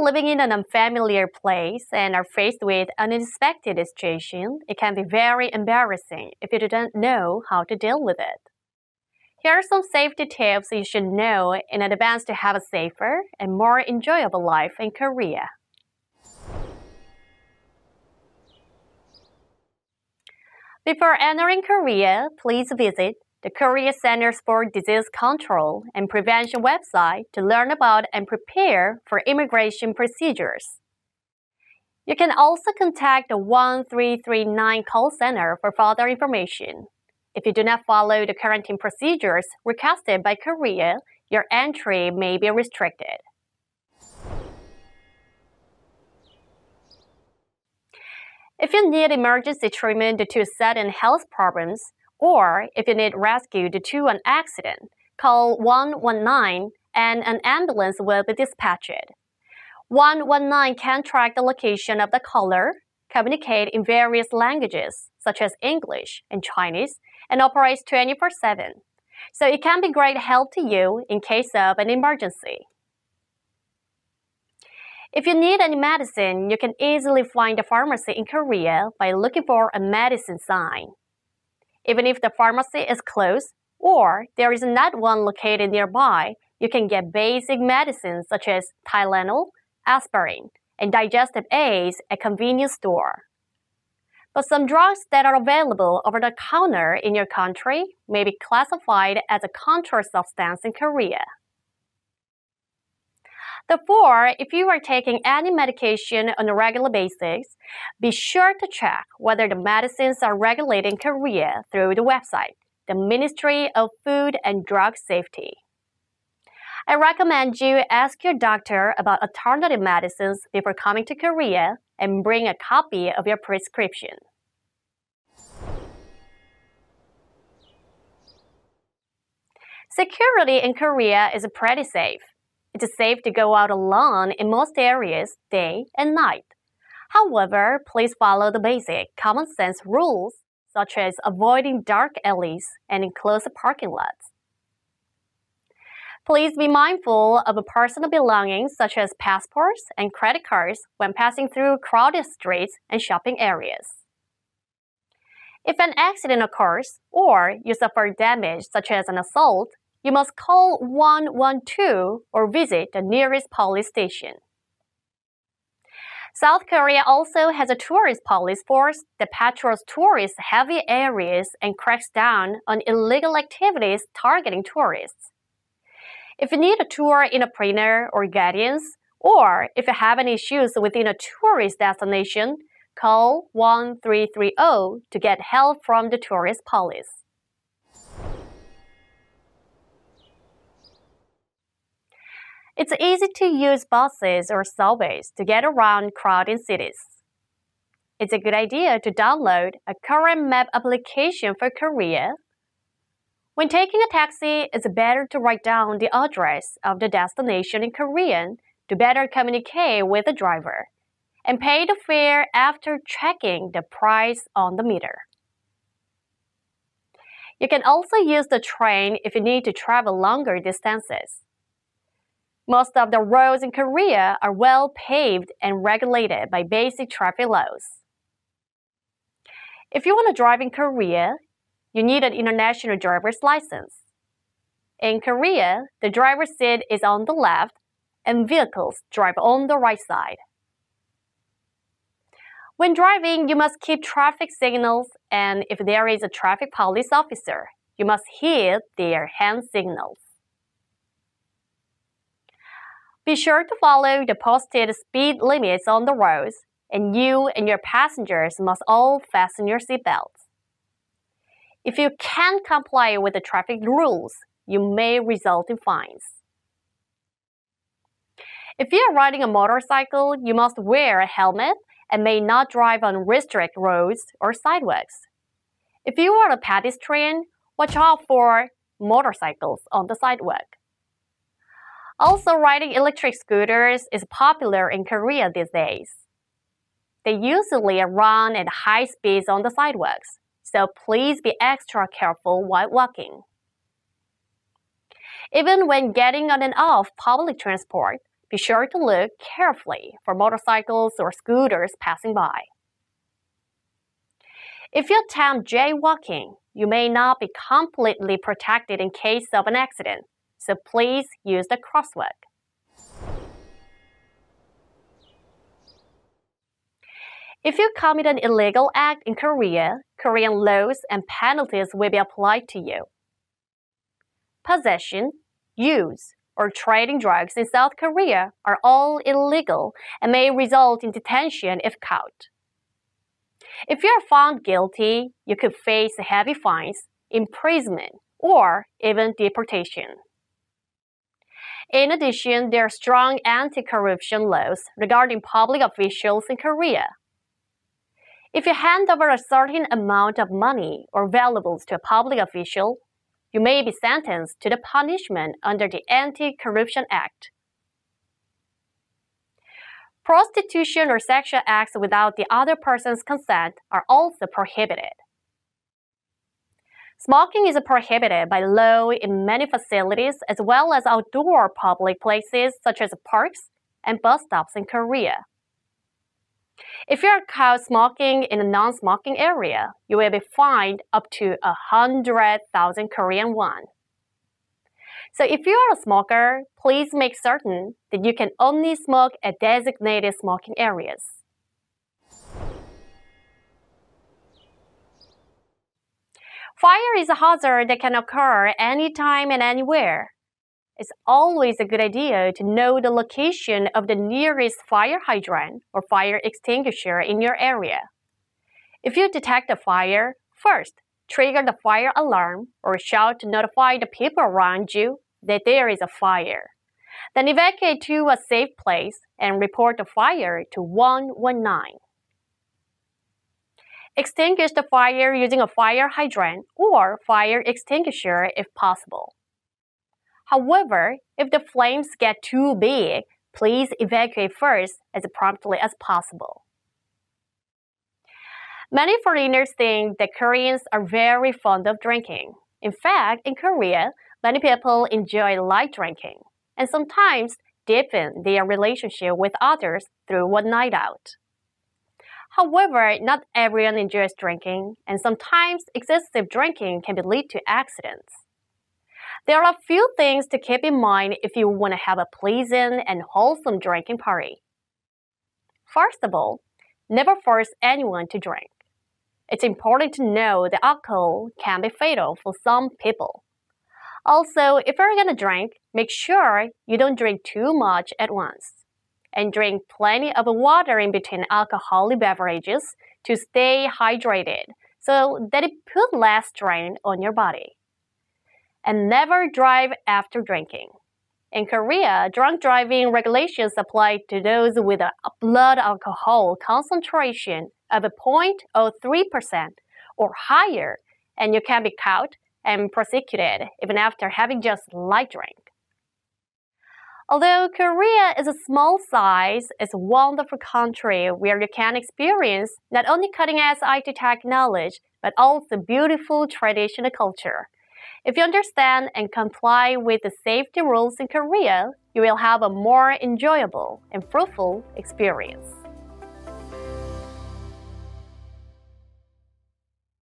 living in an unfamiliar place and are faced with an unexpected situation, it can be very embarrassing if you don't know how to deal with it. Here are some safety tips you should know in advance to have a safer and more enjoyable life in Korea. Before entering Korea, please visit the Korea Centers for Disease Control and Prevention website to learn about and prepare for immigration procedures. You can also contact the 1339 call center for further information. If you do not follow the quarantine procedures requested by Korea, your entry may be restricted. If you need emergency treatment due to sudden health problems, or if you need rescue due to an accident, call 119 and an ambulance will be dispatched. 119 can track the location of the caller, communicate in various languages such as English and Chinese, and operates 24/7. So it can be great help to you in case of an emergency. If you need any medicine, you can easily find a pharmacy in Korea by looking for a medicine sign. Even if the pharmacy is closed or there is not one located nearby, you can get basic medicines such as Tylenol, aspirin, and digestive aids at convenience store. But some drugs that are available over the counter in your country may be classified as a controlled substance in Korea. Therefore, if you are taking any medication on a regular basis, be sure to check whether the medicines are regulated in Korea through the website, the Ministry of Food and Drug Safety. I recommend you ask your doctor about alternative medicines before coming to Korea and bring a copy of your prescription. Security in Korea is pretty safe. It's safe to go out alone in most areas, day and night. However, please follow the basic common sense rules, such as avoiding dark alleys and enclosed parking lots. Please be mindful of personal belongings such as passports and credit cards when passing through crowded streets and shopping areas. If an accident occurs or you suffer damage such as an assault, you must call 112 or visit the nearest police station. South Korea also has a tourist police force that patrols tourist-heavy areas and cracks down on illegal activities targeting tourists. If you need a tour interpreter or guidance, or if you have any issues within a tourist destination, call 1330 to get help from the tourist police. It's easy to use buses or subways to get around crowded cities. It's a good idea to download a current map application for Korea. When taking a taxi, it's better to write down the address of the destination in Korean to better communicate with the driver, and pay the fare after checking the price on the meter. You can also use the train if you need to travel longer distances. Most of the roads in Korea are well paved and regulated by basic traffic laws. If you want to drive in Korea, you need an international driver's license. In Korea, the driver's seat is on the left and vehicles drive on the right side. When driving, you must keep traffic signals, and if there is a traffic police officer, you must heed their hand signals. Be sure to follow the posted speed limits on the roads, and you and your passengers must all fasten your seatbelts. If you can't comply with the traffic rules, you may result in fines. If you are riding a motorcycle, you must wear a helmet and may not drive on restricted roads or sidewalks. If you are a pedestrian, watch out for motorcycles on the sidewalk. Also, riding electric scooters is popular in Korea these days. They usually run at high speeds on the sidewalks, so please be extra careful while walking. Even when getting on and off public transport, be sure to look carefully for motorcycles or scooters passing by. If you attempt jaywalking, you may not be completely protected in case of an accident, so please use the crosswalk. If you commit an illegal act in Korea, Korean laws and penalties will be applied to you. Possession, use, or trading drugs in South Korea are all illegal and may result in detention if caught. If you are found guilty, you could face heavy fines, imprisonment, or even deportation. In addition, there are strong anti-corruption laws regarding public officials in Korea. If you hand over a certain amount of money or valuables to a public official, you may be sentenced to the punishment under the Anti-Corruption Act. Prostitution or sexual acts without the other person's consent are also prohibited. Smoking is prohibited by law in many facilities as well as outdoor public places such as parks and bus stops in Korea. If you are caught smoking in a non-smoking area, you will be fined up to 100,000 Korean won. So if you are a smoker, please make certain that you can only smoke at designated smoking areas. Fire is a hazard that can occur anytime and anywhere. It's always a good idea to know the location of the nearest fire hydrant or fire extinguisher in your area. If you detect a fire, first, trigger the fire alarm or shout to notify the people around you that there is a fire. Then evacuate to a safe place and report the fire to 119. Extinguish the fire using a fire hydrant or fire extinguisher if possible. However, if the flames get too big, please evacuate first as promptly as possible. Many foreigners think that Koreans are very fond of drinking. In fact, in Korea, many people enjoy light drinking and sometimes deepen their relationship with others through one night out. However, not everyone enjoys drinking, and sometimes excessive drinking can lead to accidents. There are a few things to keep in mind if you want to have a pleasant and wholesome drinking party. First of all, never force anyone to drink. It's important to know that alcohol can be fatal for some people. Also, if you're going to drink, make sure you don't drink too much at once. And drink plenty of water in between alcoholic beverages to stay hydrated so that it puts less strain on your body. And never drive after drinking. In Korea, drunk driving regulations apply to those with a blood alcohol concentration of 0.03% or higher, and you can be caught and prosecuted even after having just light drink. Although Korea is a small size, it's a wonderful country where you can experience not only cutting-edge IT technology, but also beautiful traditional culture. If you understand and comply with the safety rules in Korea, you will have a more enjoyable and fruitful experience.